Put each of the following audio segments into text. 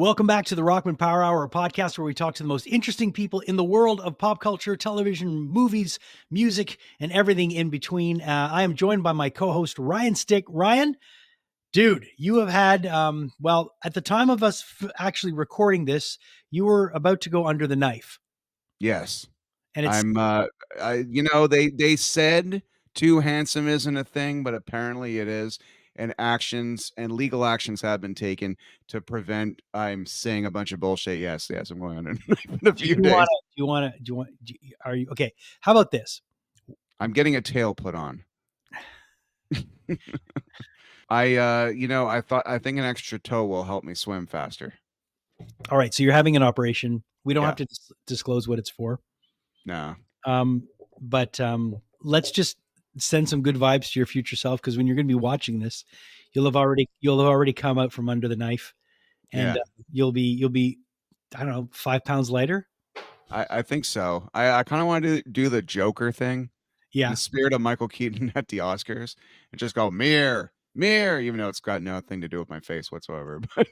Welcome back to the Rockman Power Hour, a podcast where we talk to the most interesting people in the world of pop culture, television, movies, music, and everything in between. I am joined by my co-host, Ryan Stick. Ryan, dude, you have had, well, at the time of us actually recording this, you were about to go under the knife. Yes. And it's, I'm, they said too handsome isn't a thing, but apparently it is. And actions and legal actions have been taken to prevent I'm saying a bunch of bullshit. Yes, I'm going on in a few days. are you, okay. How about this? I'm getting a tail put on. I think an extra toe will help me swim faster. All right. So you're having an operation. We don't Yeah. have to disclose what it's for. No. But let's just send some good vibes to your future self, because when you're going to be watching this, you'll have already come out from under the knife, and Yeah. you'll be I don't know, 5 pounds lighter. I think so. I kind of want to do the Joker thing. Yeah. The spirit of Michael Keaton at the Oscars and just go mirror, even though it's got nothing to do with my face whatsoever. But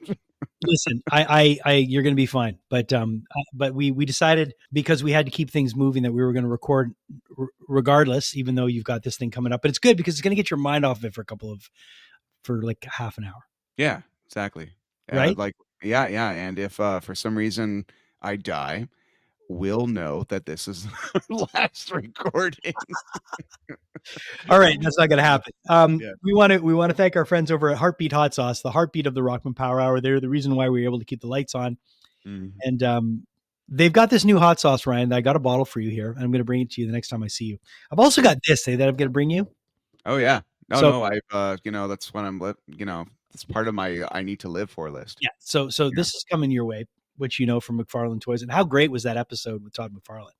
Listen, you're going to be fine. But we decided, because we had to keep things moving, that we were going to record regardless, even though you've got this thing coming up. But it's good because it's going to get your mind off of it for like half an hour. yeah, exactly. Right? Yeah. And if for some reason I die, we'll know that this is the last recording. All right, that's not going to happen. Yeah. We want to thank our friends over at Heartbeat Hot Sauce, the heartbeat of the Rockman Power Hour. They're the reason why we were able to keep the lights on. Mhm. And they've got this new hot sauce, Ryan. That I got a bottle for you here. I'm going to bring it to you the next time I see you. I've also got this that I'm going to bring you. Oh yeah. So No, I've that's what I'm that's part of my I need to live for list. yeah, so Yeah. this is coming your way, which you know from McFarlane Toys. And how great was that episode with Todd McFarlane?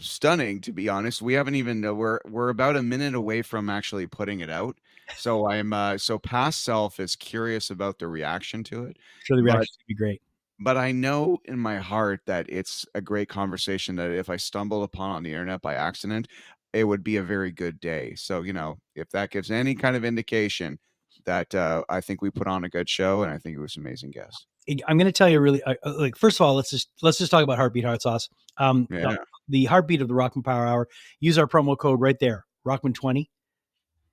Stunning, to be honest. We haven't even we're about a minute away from actually putting it out. So I'm so past self is curious about the reaction to it. Sure, the But reaction would be great. but I know in my heart that it's a great conversation that if I stumbled upon on the internet by accident, it would be a very good day. So, if that gives any kind of indication that I think we put on a good show and I think it was an amazing guest. I'm going to tell you really, like, first of all, let's just talk about Heartbeat Hot Sauce. Yeah. The heartbeat of the Rockman Power Hour. Use our promo code right there, Rockman20,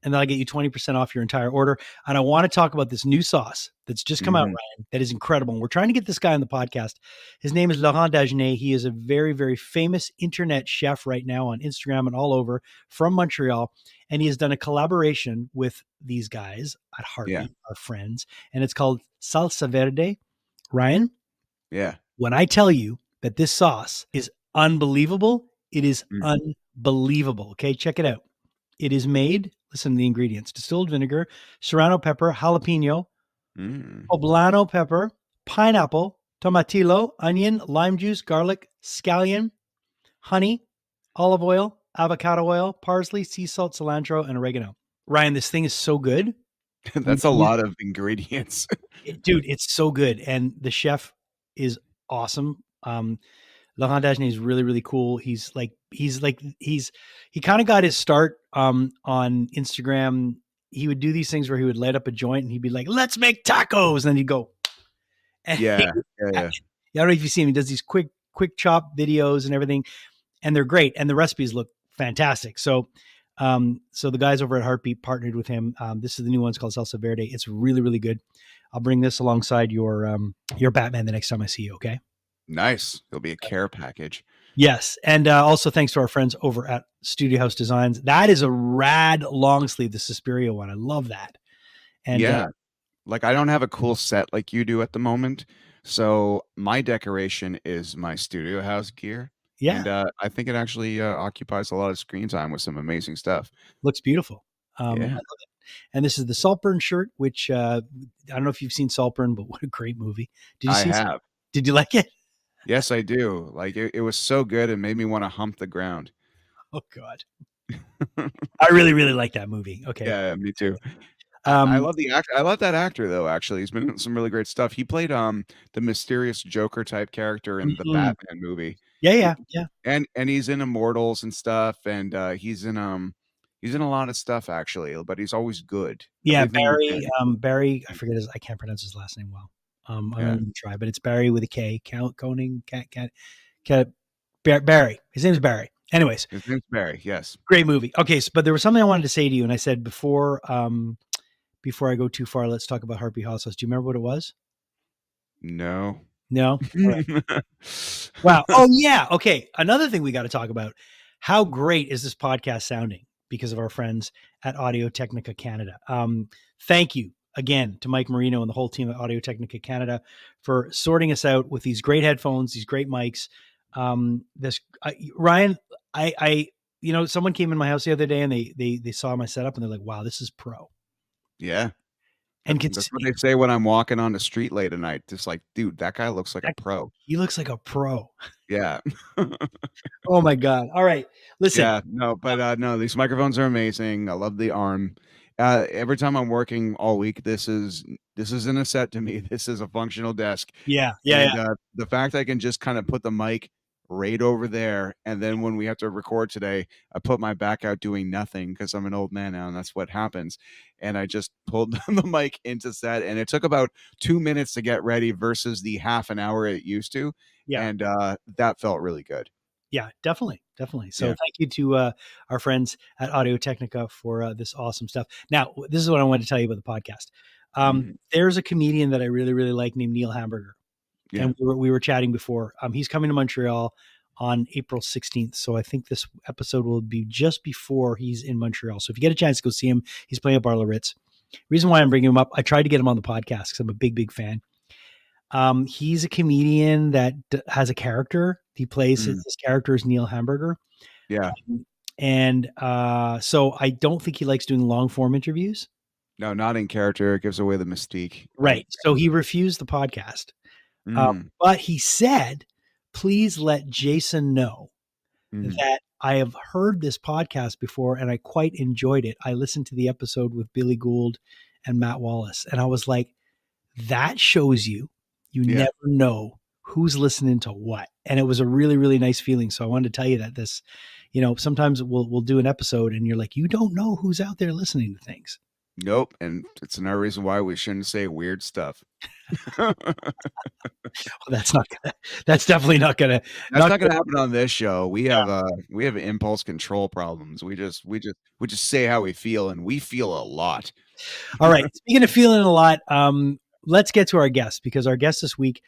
and that'll get you 20% off your entire order. And I want to talk about this new sauce that's just come out, Ryan, that is incredible. And we're trying to get this guy on the podcast. His name is Laurent Dagenet. He is a very, very famous internet chef right now on Instagram and all over, from Montreal. And he has done a collaboration with these guys at Heartbeat, our friends, and it's called Salsa Verde. Ryan, Yeah. when I tell you that this sauce is unbelievable, it is unbelievable. Okay, check it out. It is made, listen to the ingredients: distilled vinegar, serrano pepper, jalapeno, poblano pepper, pineapple, tomatillo, onion, lime juice, garlic, scallion, honey, olive oil, avocado oil, parsley, sea salt, cilantro, and oregano. Ryan, this thing is so good. That's a lot of ingredients. Dude, it's so good. And the chef is awesome. Laurent Dagenet is really, really cool. He kind of got his start on Instagram. He would do these things where he would light up a joint and he'd be like, let's make tacos. And then he'd go, and Yeah. I don't know if you see him. He does these quick chop videos and everything, and they're great. And the recipes look fantastic. So the guys over at Heartbeat partnered with him. This is the new one. It's called Salsa Verde. It's really, really good. I'll bring this alongside your Batman the next time I see you. Okay. Nice. It'll be a care package. Yes. And also thanks to our friends over at Studio House Designs. That is a rad long sleeve, the Suspiria one. I love that. And yeah. Like I don't have a cool set like you do at the moment. So my decoration is my Studio House gear. Yeah. And I think it actually occupies a lot of screen time with some amazing stuff. Looks beautiful. I Yeah. love it. And this is the Saltburn shirt, which I don't know if you've seen Saltburn, but what a great movie. I have. Did you like it? Yes, I do. Like it was so good. It made me want to hump the ground. Oh God. I really, really like that movie. Okay. Yeah, me too. I love the actor. I love that actor though, actually. He's been in some really great stuff. He played the mysterious Joker type character in the Batman movie. Yeah. And he's in Immortals and stuff, and he's in a lot of stuff actually, but he's always good. Yeah, Everything Barry, I forget I can't pronounce his last name well. I'm Yeah. going to try, but it's Barry with a K. Koning, Barry. His name's Barry. Anyways, His name's Barry. Yes. great movie. Okay, so, but there was something I wanted to say to you, and I said before I go too far, let's talk about Heartbeat Hot Sauce. Do you remember what it was? No. No. All right. Wow. Oh yeah. Okay. Another thing we got to talk about: how great is this podcast sounding because of our friends at Audio Technica Canada. Thank you again to Mike Marino and the whole team at Audio Technica Canada for sorting us out with these great headphones, these great mics. Ryan, I someone came in my house the other day and they saw my setup and they're like, "Wow, this is pro." Yeah. And That's what they say when I'm walking on the street late at night. Just like, dude, that guy looks like a pro. he looks like a pro. Yeah. Oh my god! All right, listen. Yeah, no, but no, these microphones are amazing. I love the arm. Every time I'm working all week, this isn't a set to me. This is a functional desk. Yeah, yeah, And yeah. the fact I can just kind of put the mic right over there, and then when we have to record today, I put my back out doing nothing because I'm an old man now, and that's what happens. And I just pulled the mic into set, and it took about 2 minutes to get ready versus the half an hour it used to, Yeah. and that felt really good. Yeah, definitely, definitely. So Yeah. thank you to our friends at Audio Technica for this awesome stuff. Now, this is what I wanted to tell you about the podcast. Mhm. There's a comedian that I really, really like named Neil Hamburger, Yeah. and we were chatting before. He's coming to Montreal on April 16th, so I think this episode will be just before he's in Montreal. So if you get a chance to go see him, he's playing at Bar La Ritz. Reason why I'm bringing him up, I tried to get him on the podcast because I'm a big, big fan. He's a comedian that has a character. He plays Mm. his character is Neil Hamburger. Yeah. And so I don't think he likes doing long form interviews. No, not in character. It gives away the mystique. Right. So he refused the podcast. Mm. But he said, please let Jason know Mhm. that I have heard this podcast before and I quite enjoyed it. I listened to the episode with Billy Gould and Matt Wallace. And I was like, that shows you Yeah. never know who's listening to what. And it was a really, really nice feeling. So I wanted to tell you that this, sometimes we'll do an episode and you're like, you don't know who's out there listening to things. Nope, and it's another reason why we shouldn't say weird stuff. Well, that's definitely not gonna, That's not gonna happen on this show. yeah. We have impulse control problems. We just say how we feel, and we feel a lot. All right. Speaking of feeling a lot, let's get to our guest because our guest this week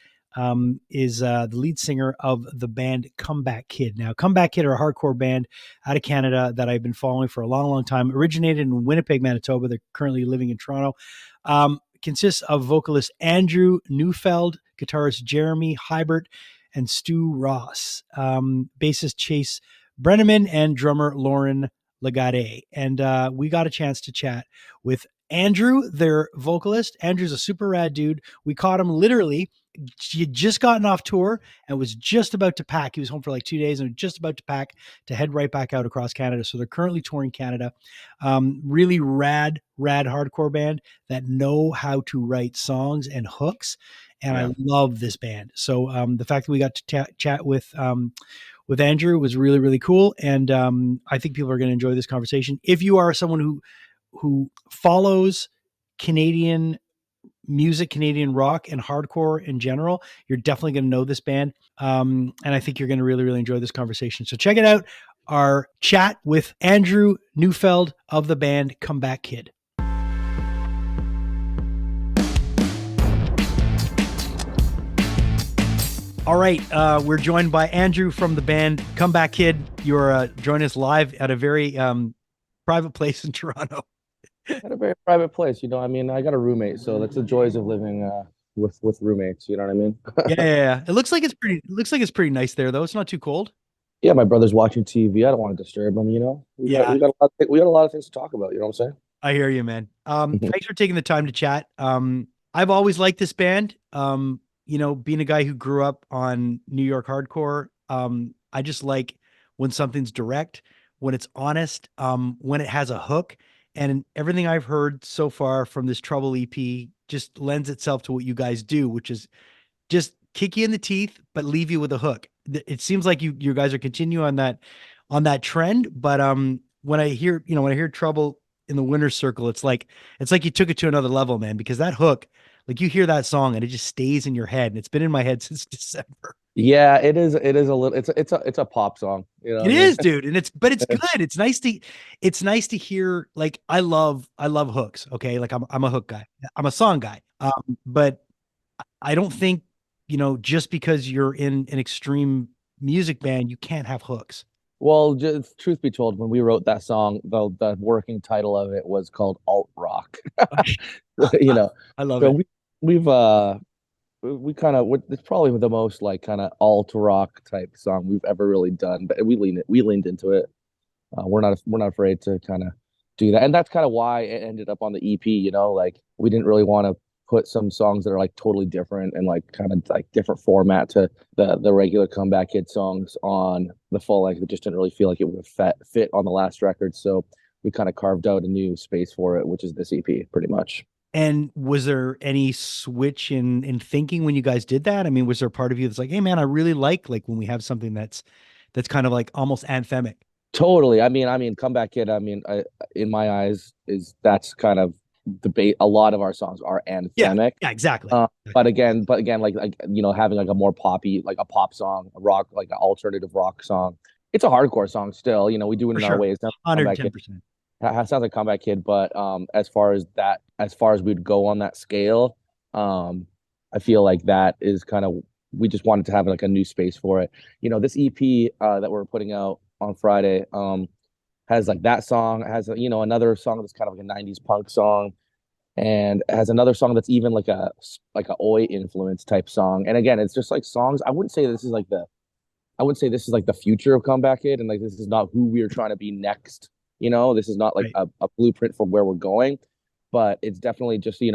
is the lead singer of the band Comeback Kid. Now, Comeback Kid are a hardcore band out of Canada that I've been following for a long, long time. Originated in Winnipeg, Manitoba. They're currently living in Toronto. Consists of vocalist Andrew Neufeld, guitarist Jeremy Hybert, and Stu Ross, bassist Chase Brenneman, and drummer Lauren Legade. And we got a chance to chat with Andrew, their vocalist. Andrew's a super rad dude. We caught him literally. He had just gotten off tour and was just about to pack. He was home for like 2 days and was just about to pack to head right back out across Canada. So they're currently touring Canada. Really rad hardcore band that know how to write songs and hooks. And Yeah. I love this band. So the fact that we got to chat with Andrew was really, really cool. And I think people are going to enjoy this conversation. If you are someone who follows Canadian music, Canadian rock, and hardcore in general, you're definitely going to know this band. And I think you're going to really, really enjoy this conversation. So check it out. Our chat with Andrew Neufeld of the band Comeback Kid. All right. We're joined by Andrew from the band Comeback Kid. You're joining us live at a very private place in Toronto. At a very private place, I mean, I got a roommate, so that's the joys of living with roommates. You know what I mean? Yeah. It looks like it's pretty nice there, though. It's not too cold. Yeah, my brother's watching TV. I don't want to disturb him. We got a lot of things to talk about. You know what I'm saying? I hear you, man. Thanks for taking the time to chat. I've always liked this band. Being a guy who grew up on New York hardcore, I just like when something's direct, when it's honest, when it has a hook. And everything I've heard so far from this Trouble EP just lends itself to what you guys do, which is just kick you in the teeth, but leave you with a hook. It seems like you guys are continuing on that trend. But when I hear Trouble in the Winner's Circle, it's like you took it to another level, man, because that hook, Like you hear that song and it just stays in your head, and it's been in my head since December. Yeah, it is. It is a little. It's a pop song. You know what It I mean? is, dude, and it's good. It's nice to hear. Like I love hooks. Okay, like I'm a hook guy. I'm a song guy. But I don't think just because you're in an extreme music band, you can't have hooks. Well, just truth be told, when we wrote that song, the working title of it was called alt rock. You know, I love so it. we've we kind of it's probably the most like kind of alt rock type song we've ever really done, but we leaned into it. We're not afraid to kind of do that, and that's kind of why it ended up on the EP. You know, like we didn't really want to put some songs that are like totally different and like kind of like different format to the regular Comeback Kid songs on the full length. It just didn't really feel like it would fit on the last record, so we kind of carved out a new space for it, which is this EP, pretty much. And was there any switch in thinking when you guys did that? I mean, was there a part of you that's like, hey man, I really like when we have something that's kind of like almost anthemic? Totally. Comeback Kid. In my eyes, is that's kind of debate. A lot of our songs are Yeah, anthemic. yeah, exactly. But again, like having like a more poppy, like a pop song, a rock, like an alternative rock song. It's a hardcore song still. You know, we do it For in our sure. ways. Not Comeback Kid. 110%. Sounds like Comeback Kid, but as far as we'd go on that scale, I feel like that is kind of we just wanted to have like a new space for it. You know, this EP that we're putting out on Friday has like that song, has another song that's kind of like a 90s punk song, and has another song that's even like a oi influence type song. And again, it's just like songs. I wouldn't say this is like the future of Comeback Kid, and like this is not who we are trying to be next. You know, this is not like Right. a blueprint for where we're going, but it's definitely just take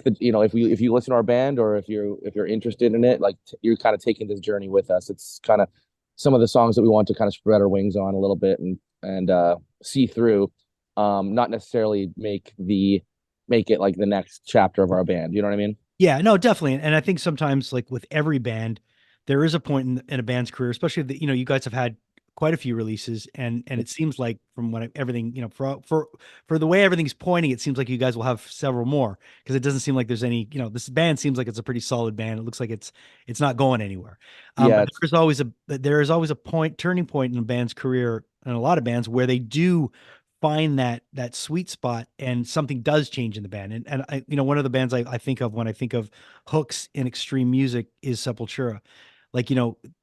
the if you listen to our band, or if you're interested in it, like you're kind of taking this journey with us. It's kind of some of the songs that we want to kind of spread our wings on a little bit and see through, not necessarily make it like the next chapter of our band. You know what I mean? Yeah, no, definitely. And I think sometimes, like with every band, there is a point in a band's career, especially that, you guys have had quite a few releases, and it seems like from everything, for the way everything's pointing, it seems like you guys will have several more, because it doesn't seem like there's any, this band seems like it's a pretty solid band. It looks like it's not going anywhere. Yeah, But there is always a turning point in a band's career, and a lot of bands where they do find that sweet spot and something does change in the band. And I, one of the bands I think of when I think of hooks in extreme music is Sepultura. Like,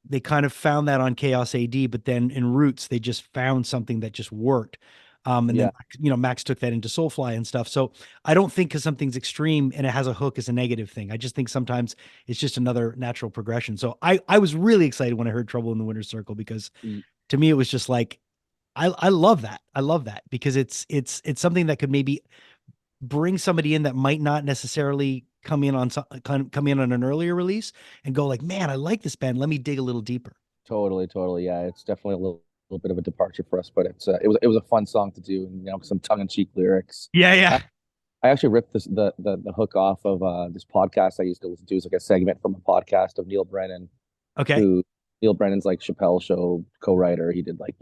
they kind of found that on Chaos AD, but then in Roots, they just found something that just worked. And yeah, then, Max took that into Soulfly and stuff. So I don't think because something's extreme and it has a hook is a negative thing. I just think sometimes it's just another natural progression. So I was really excited when I heard Trouble in the Winter Circle, because to me, it was just like, I love that. I love that because it's something that could maybe bring somebody in that might not necessarily come in on an earlier release and go like, man, I like this band. Let me dig a little deeper. totally. Yeah, it's definitely little bit of a departure for us, but it was a fun song to do, and some tongue in cheek lyrics. Yeah, I, yeah. I actually ripped the hook off of this podcast I used to listen to. It's like a segment from a podcast of Neil Brennan, Okay. who Neil Brennan's like Chappelle Show co-writer. He did like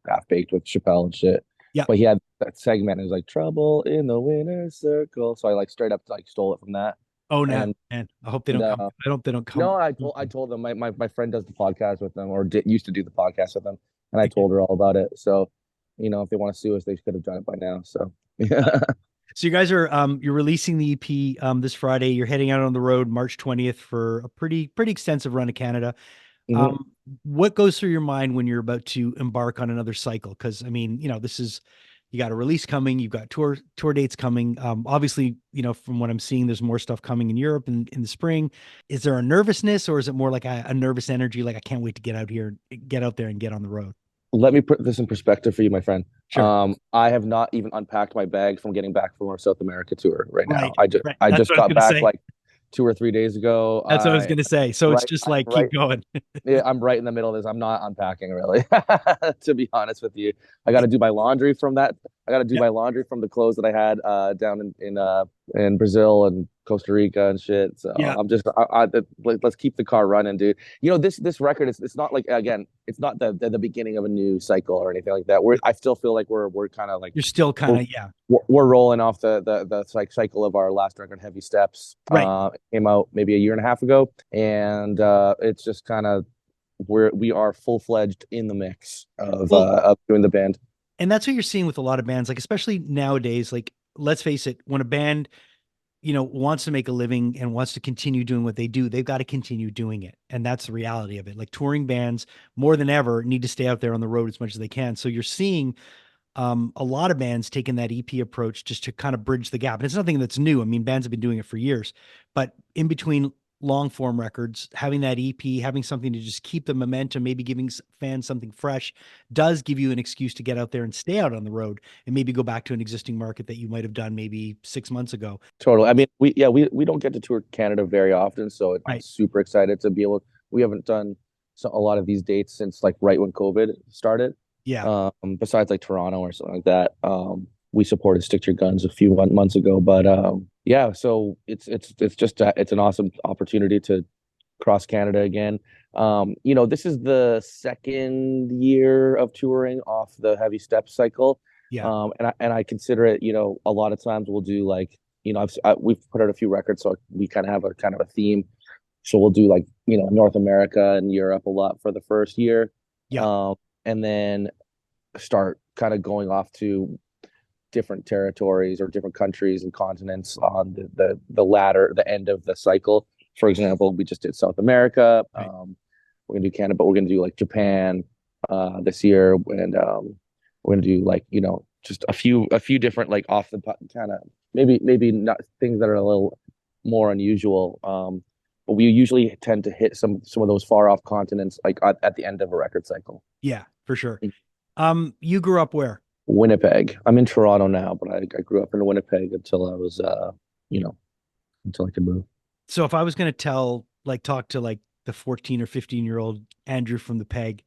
Half Baked with Chappelle and shit. Yeah. But he had that segment. It was like Trouble in the Winner Circle. So I like straight up like stole it from that. Oh no, And man. I hope they and don't come. I hope they don't come. no, I told them my friend does the podcast with them, or used to do the podcast with them, and I told her all about it. So, if they want to sue us, they could have done it by now. So yeah. So you guys are you're releasing the EP this Friday. You're heading out on the road March 20th for a pretty extensive run of Canada. Mhm. Um, what goes through your mind when you're about to embark on another cycle? Because I mean, this is, you got a release coming, you've got tour dates coming. Obviously, from what I'm seeing, there's more stuff coming in Europe in the spring. Is there a nervousness, or is it more like a nervous energy? Like, I can't wait to get out here, get out there, and get on the road. Let me put this in perspective for you, my friend. Sure. I have not even unpacked my bag from getting back from our South America tour right now. Right. I just Right. I That's just what I was got gonna back say. like 2 or 3 days ago. That's what I was gonna say. So it's just I'm like right keep going. Yeah, I'm right in the middle of this. I'm not unpacking really, to be honest with you. I got to do my laundry from that. I got to do Yep. my laundry from the clothes that I had down in Brazil and Costa Rica and shit. So Yeah. let's keep the car running, dude. You know, this record is, it's not like, again, it's not the beginning of a new cycle or anything like that. I still feel like we're kind of like You're still kind we're, of, yeah. we're rolling off the cycle of our last record, Heavy Steps. Right. It came out maybe a year and a half ago, and it's just kind of we are full-fledged in the mix Well, of doing the band. and that's what you're seeing with a lot of bands, like especially nowadays. Like, let's face it, when a band, wants to make a living and wants to continue doing what they do, they've got to continue doing it. And that's the reality of it. Like touring bands more than ever need to stay out there on the road as much as they can. So you're seeing a lot of bands taking that EP approach just to kind of bridge the gap. And it's nothing that's new. I mean, bands have been doing it for years, but in between long form records, having that EP, having something to just keep the momentum, maybe giving fans something fresh does give you an excuse to get out there and stay out on the road and maybe go back to an existing market that you might have done maybe 6 months ago. Totally. I mean, we don't get to tour Canada very often, so I'm Right. super excited to be able. We haven't done a lot of these dates since like right when COVID started. Yeah. Besides like Toronto or something like that. We supported Stick to Your Guns a few months ago, but yeah, so it's just it's an awesome opportunity to cross Canada again. You know, this is the second year of touring off the Heavy Steps cycle. Yeah. And I consider it, you know, a lot of times we'll do like, you know, we've put out a few records, so we kind of have a kind of a theme. So we'll do like, you know, North America and Europe a lot for the first year. Yeah. And then start kind of going off to different territories or different countries and continents on the end of the cycle. For example, we just did South America. Right. We're gonna do Canada, but we're gonna do like Japan this year, and we're gonna do like, you know, just a few different like off the kind of maybe not things that are a little more unusual. But we usually tend to hit some of those far off continents like at the end of a record cycle. Yeah, for sure. You grew up where? Winnipeg. I'm in Toronto now, but I grew up in Winnipeg until I was you know, until I could move. So if I was going to talk to like the 14 or 15-year-old Andrew from the Peg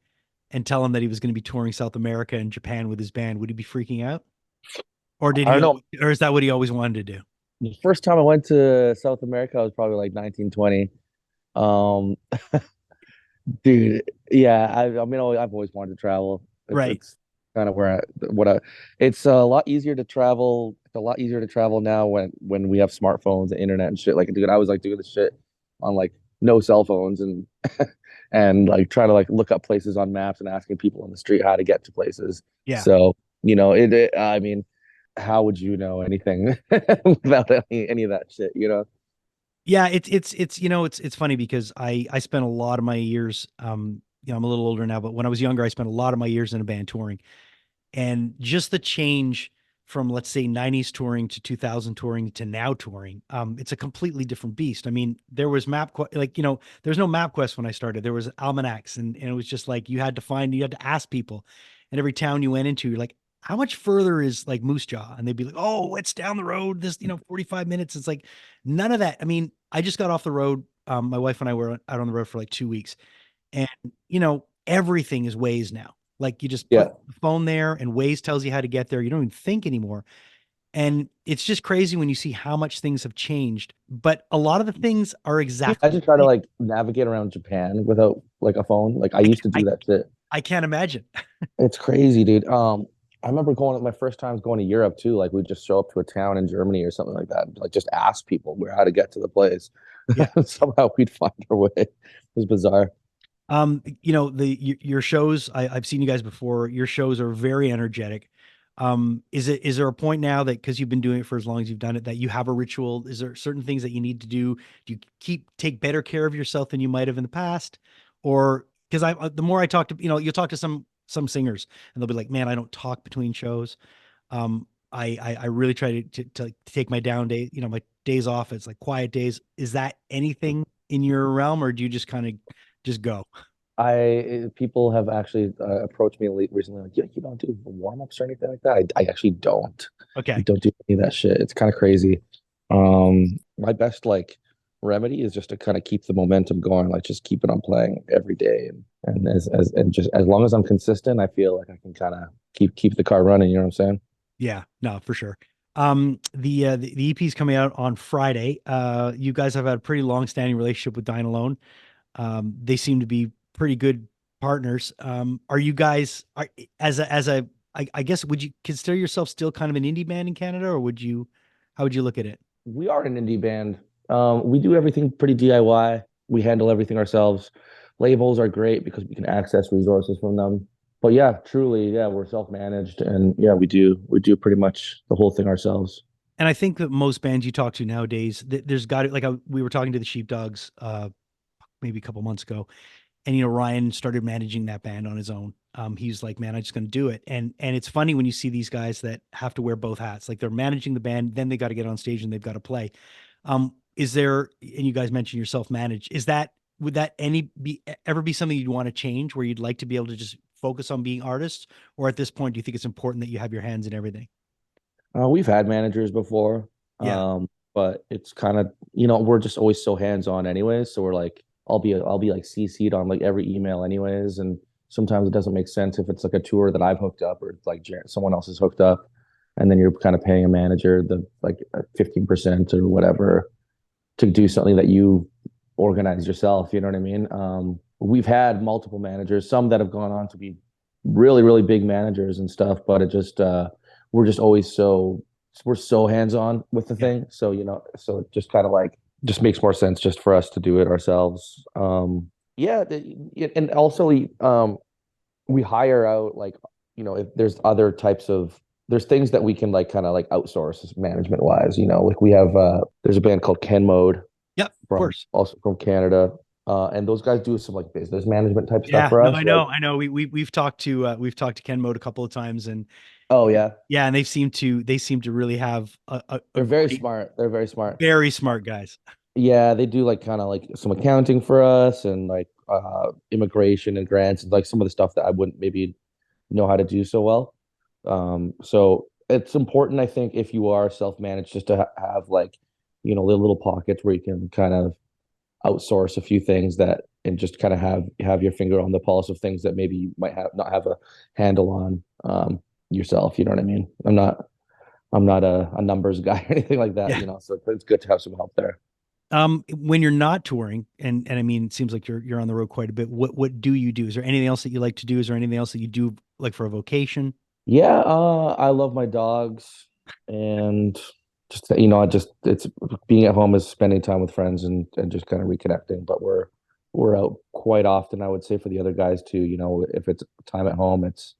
and tell him that he was going to be touring South America and Japan with his band, would he be freaking out? Or I don't know. or is that what he always wanted to do? The first time I went to South America, I was probably like 19, 20. Um, dude, yeah, I mean, I've always wanted to travel. Right. It's kind of where it's a lot easier to travel. It's a lot easier to travel now when we have smartphones and internet and shit. Like, dude, I was like doing this shit on like no cell phones and and like trying to like look up places on maps and asking people on the street how to get to places. Yeah. So, you know, I mean, how would you know anything without any of that shit, you know? Yeah, it's funny because I spent a lot of my years, I'm a little older now, but when I was younger, I spent a lot of my years in a band touring. And just the change from, let's say, 90s touring to 2000 touring to now touring, it's a completely different beast. I mean, there was there's no MapQuest when I started. There was almanacs, and it was just like you had to ask people. And every town you went into, you're like, how much further is like Moose Jaw? And they'd be like, oh, it's down the road, this, 45 minutes. It's like none of that. I mean, I just got off the road. My wife and I were out on the road for like 2 weeks, and everything is Waze now. Like you just put Yeah. the phone there and Waze tells you how to get there. You don't even think anymore. And it's just crazy when you see how much things have changed. But a lot of the things are I exactly just the try to same. like navigate around Japan without like a phone. Like I used to do I, that shit. I can't imagine. It's crazy, dude. I remember going my first times going to Europe too. Like we'd just show up to a town in Germany or something like that. Like just ask people where how to get to the place. Yeah. Somehow we'd find our way. It was bizarre. Your shows, I've seen you guys before. Your shows are very energetic. Is there a point now that, because you've been doing it for as long as you've done it, that you have a ritual? Is there certain things that you need to do? Do you take better care of yourself than you might have in the past? Or because the more I talk to, you'll talk to some singers and they'll be like, man, I don't talk between shows. I really try to take my down day, my days off. It's like quiet days. Is that anything in your realm, or do you just kind of just go? People have actually approached me recently, like, you don't do warm ups or anything like that. I actually don't. I Okay. don't do any of that shit. It's kind of crazy. My best like remedy is just to kind of keep the momentum going, like just keep it on playing every day, and just as long as I'm consistent, I feel like I can kind of keep the car running. You know what I'm saying? Yeah, no, for sure. The EP is coming out on Friday. You guys have had a pretty long-standing relationship with Dine Alone. They seem to be pretty good partners. Are you guys as a I guess would you consider yourself still kind of an indie band in Canada, or would you how would you look at it? We are an indie band. We do everything pretty DIY. We handle everything ourselves. Labels are great because we can access resources from them. But yeah, truly, yeah, we're self-managed, and yeah, we do pretty much the whole thing ourselves. And I think that most bands you talk to nowadays, there's got it. Like we were talking to the Sheepdogs maybe a couple months ago, and Ryan started managing that band on his own. He's like, man, I'm just going to do it. And it's funny when you see these guys that have to wear both hats. Like they're managing the band, then they got to get on stage and they've got to play. Is there, and you guys mentioned you're self-managed, is that, would that any be ever be something you'd want to change where you'd like to be able to just focus on being artists? Or at this point, do you think it's important that you have your hands in everything? We've had managers before, Yeah. but it's kind of, we're just always so hands-on anyways. So we're like, I'll be like CC'd on like every email anyways, and sometimes it doesn't make sense if it's like a tour that I've hooked up or it's like someone else is hooked up, and then you're kind of paying a manager the like 15% or whatever to do something that you organize yourself. You know what I mean? We've had multiple managers, some that have gone on to be really, really big managers and stuff, but it just we're just always we're so hands-on with the Yeah. thing. So, so it just kind of like just makes more sense just for us to do it ourselves. Yeah, and also we hire out like, if there's other types of there's things that we can like kind of like outsource management wise, like we have there's a band called Ken Mode Yep. Of from course. also from Canada. And those guys do some like business management type stuff Yeah. for No, us. I Like, know. I know. We've talked to Ken Mode a couple of times, and oh yeah, yeah, and they seem to really have a they're very great, smart. They're very smart. very smart guys. Yeah, they do like kind of like some accounting for us and like immigration and grants and like some of the stuff that I wouldn't maybe know how to do so well. So it's important, I think, if you are self-managed, just to have like, little pockets where you can kind of outsource a few things that and just kind of have your finger on the pulse of things that maybe you might have not have a handle on yourself. You know what I mean? I'm not a numbers guy or anything like that, Yeah. so it's good to have some help there. When you're not touring, and I mean, it seems like you're on the road quite a bit. What do you do? Is there anything else that you like to do? Is there anything else that you do like for a vocation? Yeah, I love my dogs, and just I just it's being at home is spending time with friends and just kind of reconnecting. But we're out quite often, I would say, for the other guys too. If it's time at home, it's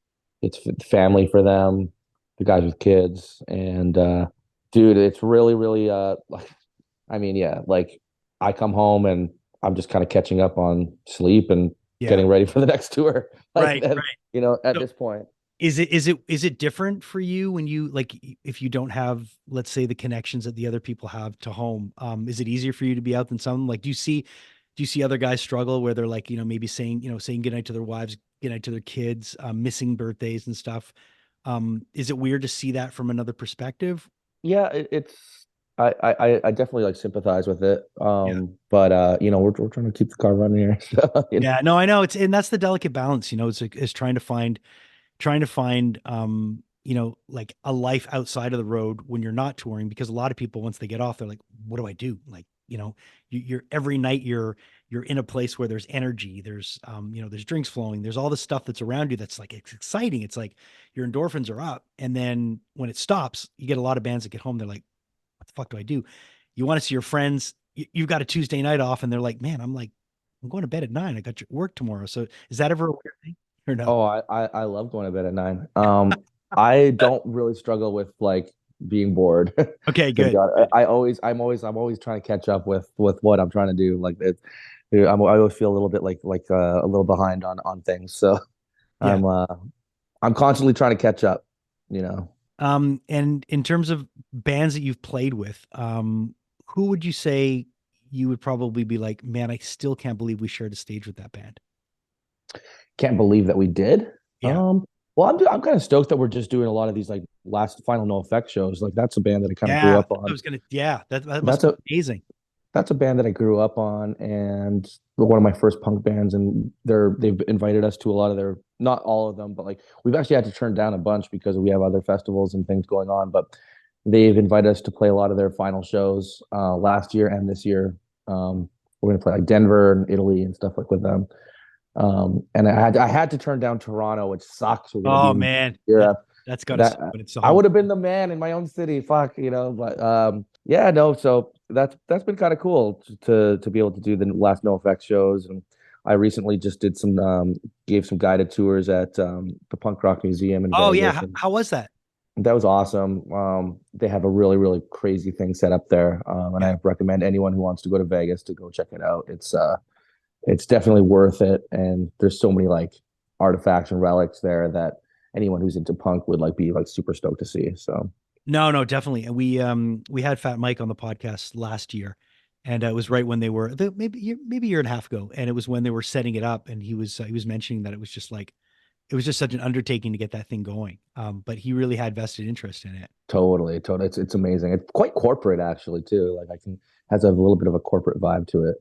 family for them, the guys with kids, and dude, it's really really like I mean, yeah, like I come home and I'm just kind of catching up on sleep and Yeah. getting ready for the next tour. Like Right. that, Right. at So this point. is it different for you when you like if you don't have, let's say, the connections that the other people have to home? Is it easier for you to be out than some? Like, do you see other guys struggle where they're like, maybe saying goodnight to their wives, goodnight to their kids, missing birthdays and stuff? Is it weird to see that from another perspective? Yeah, it's I definitely like sympathize with it. Yeah. But we're trying to keep the car running here. So, Yeah, no, I know and that's the delicate balance, it's like, is trying to find like a life outside of the road when you're not touring, because a lot of people once they get off they're like, what do I do? Like, you're every night you're in a place where there's energy, there's drinks flowing, there's all this stuff that's around you that's like it's exciting. It's like your endorphins are up, and then when it stops, you get a lot of bands that get home, they're like, what the fuck do I do? You want to see your friends, you've got a Tuesday night off, and they're like, man, I'm going to bed at 9. I got work tomorrow. So is that ever a weird thing or no? oh, I love going to bed at 9. I don't really struggle with like being bored. Okay, To be good. honest, I'm always trying to catch up with what I'm trying to do. Like I always feel a little bit like a little behind on things. So Yeah. I'm uh I'm constantly trying to catch up. You know. And in terms of bands that you've played with, who would you say you would probably be like, man, I still can't believe we shared a stage with that band? Can't believe that we did. Yeah. Well, I'm kind of stoked that we're just doing a lot of these like last Final No Effect shows. Like that's a band that I kind of grew Yeah. up I on. was gonna, yeah, that must That's be a amazing. that's a band that I grew up on, and one of my first punk bands. And they've invited us to a lot of their not all of them, but like we've actually had to turn down a bunch because we have other festivals and things going on. But they've invited us to play a lot of their final shows last year and this year. We're going to play like Denver and Italy and stuff like with them. And I had to turn down Toronto, which sucks. We're going to be Oh in man, Europe. that's got to That suck, but it's the I home. would have been the man in my own city. Fuck, But yeah, no. So that's been kind of cool to be able to do the last No Effects shows, and I recently just did some gave some guided tours at the Punk Rock Museum in Oh yeah, Vegas, and how was that? that was awesome. They have a really really crazy thing set up there, and Yeah. I recommend anyone who wants to go to Vegas to go check it out. It's definitely worth it, and there's so many like artifacts and relics there that anyone who's into punk would like be like super stoked to see. So No, no, definitely. And we had Fat Mike on the podcast last year, and it was right when they were maybe a year and a half ago, and it was when they were setting it up, and he was mentioning that it was just like it was just such an undertaking to get that thing going. But he really had vested interest in it. totally, it's amazing. It's quite corporate actually too. Like I can has a little bit of a corporate vibe to it.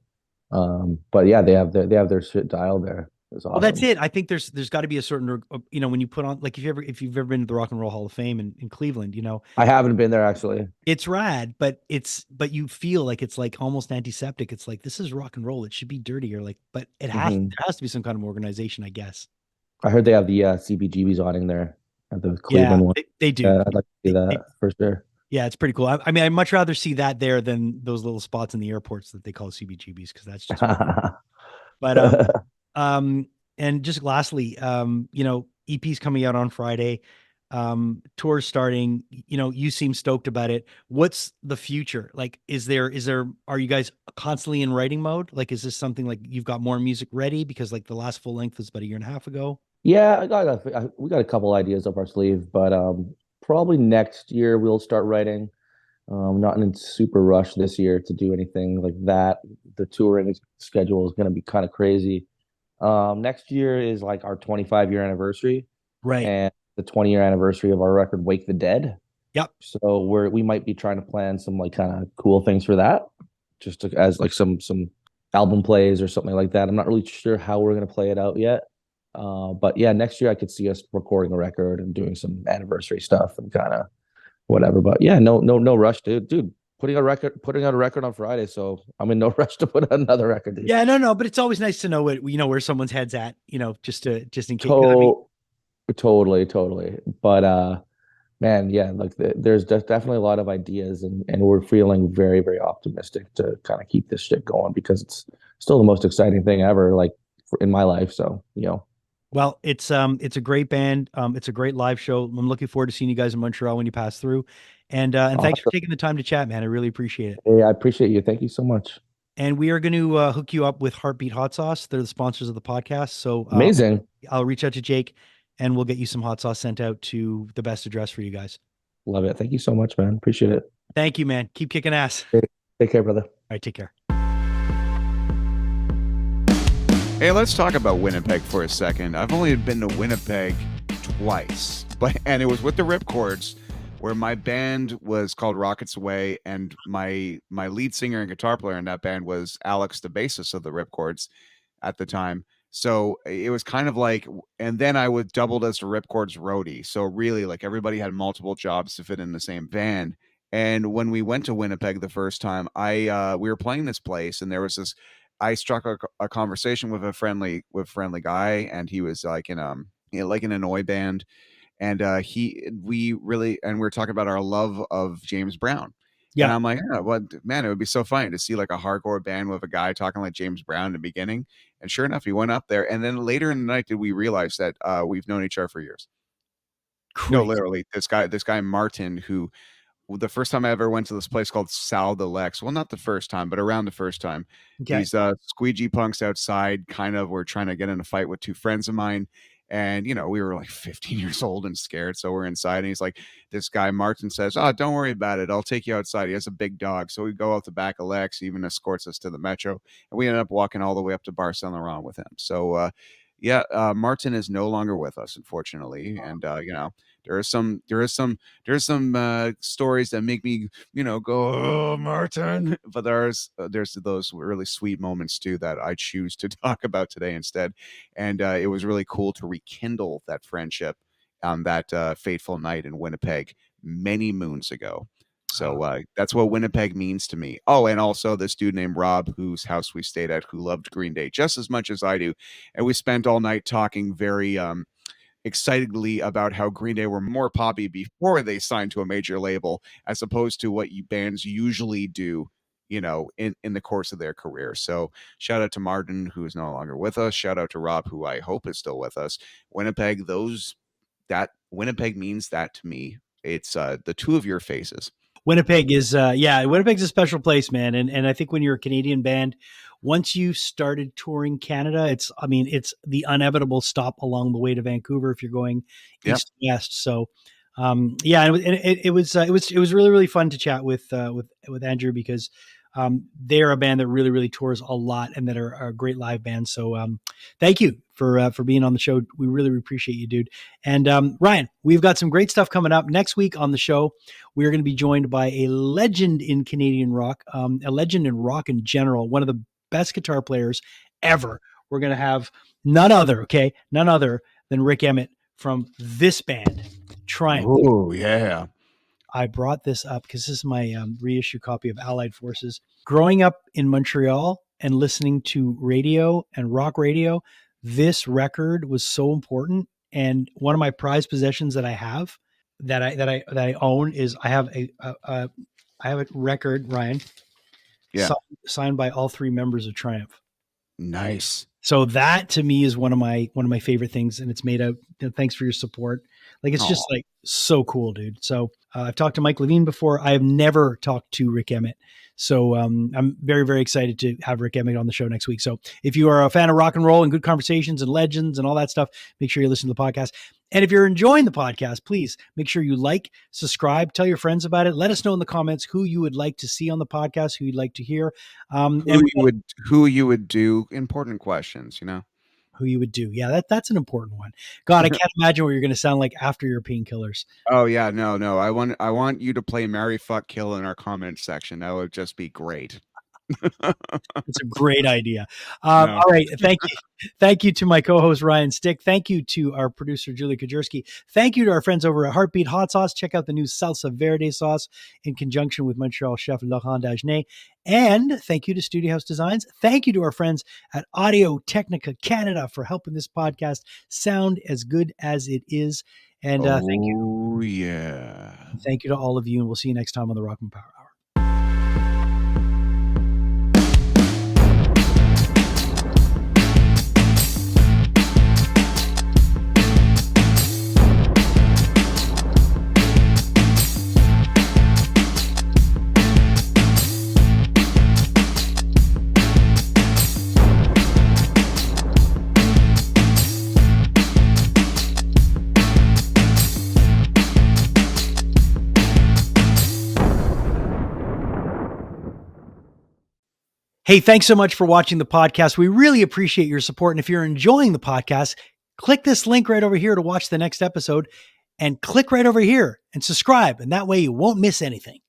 But yeah, they have their shit dialed there. It's Well, that's awesome. it. I think there's got to be a certain, when you put on, like if you've ever been to the Rock and Roll Hall of Fame in Cleveland, I haven't been there actually. it's rad, but you feel like it's like almost antiseptic. It's like this is rock and roll. It should be dirtier, like, but Hmm. there has to be some kind of organization, I guess. I heard they have the CBGBs awning there at the Yeah, Cleveland one. they do. Yeah, I'd like to see that They for sure. yeah, it's pretty cool. I mean, I'd much rather see that there than those little spots in the airports that they call CBGBs because that's just weird. But um, and just lastly, EP's coming out on Friday. Tour's starting. You seem stoked about it. What's the future? Like, are you guys constantly in writing mode? Like, is this something like you've got more music ready? Because like the last full length was about a year and a half ago. Yeah, we got a couple ideas up our sleeve, but probably next year we'll start writing. Not in a super rush this year to do anything like that. The touring schedule is going to be kind of crazy. Next year is like our 25-year anniversary Right. and the 20-year anniversary of our record Wake the Dead. Yep. So we might be trying to plan some like kind of cool things for that, just as like some album plays or something like that. I'm not really sure how we're gonna play it out yet. But yeah, next year I could see us recording a record and doing some anniversary stuff and kind of whatever. But yeah, no rush, dude. Dude, putting out a record on Friday, so I'm in no rush to put out another record, dude. Yeah. No. But it's always nice to know where someone's head's at. Just in case. 'Cause I mean, To- totally. But man, yeah, like there's definitely a lot of ideas, and we're feeling very, very optimistic to kind of keep this shit going because it's still the most exciting thing ever, like in my life. So, well, it's a great band. It's a great live show. I'm looking forward to seeing you guys in Montreal when you pass through. And thanks for awesome. taking the time to chat, man. I really appreciate it. Hey, I appreciate you. Thank you so much. And we are going to hook you up with Heartbeat Hot Sauce. They're the sponsors of the podcast. So Amazing. I'll reach out to Jake and we'll get you some hot sauce sent out to the best address for you guys. Love it. Thank you so much, man. Appreciate it. Thank you, man. Keep kicking ass. Take care, brother. All right, take care. Hey, let's talk about Winnipeg for a second. I've only been to Winnipeg twice, and it was with the Ripcords, where my band was called Rockets Away, and my lead singer and guitar player in that band was Alex, the bassist of the Ripcords at the time. So it was kind of like, and then I was doubled as the Ripcords roadie. So really, like everybody had multiple jobs to fit in the same band. And when we went to Winnipeg the first time, we were playing this place, and there was this. I struck a conversation with a friendly guy, and he was like in like in an oi band, and we were talking about our love of James Brown. And Yeah. I'm like, oh, well, man, it would be so funny to see like a hardcore band with a guy talking like James Brown in the beginning. And sure enough, he went up there. And then later in the night, did we realize that we've known each other for years? No, Great. literally, this guy Martin, who the first time I ever went to this place called Sal de Lex. Well, not the first time, but around the first time. Okay. These squeegee punks outside kind of were trying to get in a fight with two friends of mine. And, we were like 15 years old and scared. So we're inside. And he's like, this guy, Martin, says, oh, don't worry about it. I'll take you outside. He has a big dog. So we go out the back of Lex, he even escorts us to the metro. And we ended up walking all the way up to Bar Saint Laurent with him. So, Yeah, Martin is no longer with us, unfortunately, and there are some stories that make me go, oh, Martin, but there's those really sweet moments too that I choose to talk about today instead, and it was really cool to rekindle that friendship on that fateful night in Winnipeg many moons ago. So that's what Winnipeg means to me. Oh, and also this dude named Rob, whose house we stayed at, who loved Green Day just as much as I do, and we spent all night talking very excitedly about how Green Day were more poppy before they signed to a major label, as opposed to what bands usually do, in the course of their career. So shout out to Martin, who is no longer with us. Shout out to Rob, who I hope is still with us. Winnipeg, that Winnipeg means that to me. It's the two of your faces. Winnipeg is, Winnipeg's a special place, man. And I think when you're a Canadian band, once you started touring Canada, it's the inevitable stop along the way to Vancouver if you're going east to west. So, it was really, really fun to chat with Andrew, because they're a band that really, really tours a lot and that are a great live band. So, thank you for being on the show. We really appreciate you, dude. And Ryan, we've got some great stuff coming up next week on the show. We're going to be joined by a legend in Canadian rock, a legend in rock in general, one of the best guitar players ever. We're going to have none other than Rick Emmett from this band, Triumph. Oh, yeah. I brought this up because this is my reissue copy of Allied Forces. Growing up in Montreal and listening to radio and rock radio, this record was so important. And one of my prized possessions that I have, that I own, is I have a record, Ryan, signed by all three members of Triumph. Nice. So that to me is one of my favorite things, and it's made out. Thanks for your support. Like, it's just like so cool, dude. So I've talked to Mike Levine before. I have never talked to Rick Emmett. So I'm very, very excited to have Rick Emmett on the show next week. So if you are a fan of rock and roll and good conversations and legends and all that stuff, make sure you listen to the podcast. And if you're enjoying the podcast, please make sure you like, subscribe, tell your friends about it. Let us know in the comments who you would like to see on the podcast, who you'd like to hear. Who you would do important questions, who you would do. Yeah, that's an important one. God, I can't imagine what you're going to sound like after your painkillers. Oh yeah, no. I want you to play Marry, Fuck, Kill in our comments section. That would just be great. It's a great idea. All right. Thank you to my co-host, Ryan Stick. Thank you to our producer, Julie Kajerski. Thank you to our friends over at Heartbeat Hot Sauce. Check out the new Salsa Verde sauce in conjunction with Montreal chef Laurent Dagenet. And thank you to Studio House Designs. Thank you to our friends at Audio Technica Canada for helping this podcast sound as good as it is. And thank you. Oh, yeah. Thank you to all of you. And we'll see you next time on the Rockman Power Hour. Hey, thanks so much for watching the podcast. We really appreciate your support. And if you're enjoying the podcast, click this link right over here to watch the next episode, and click right over here and subscribe. And that way you won't miss anything.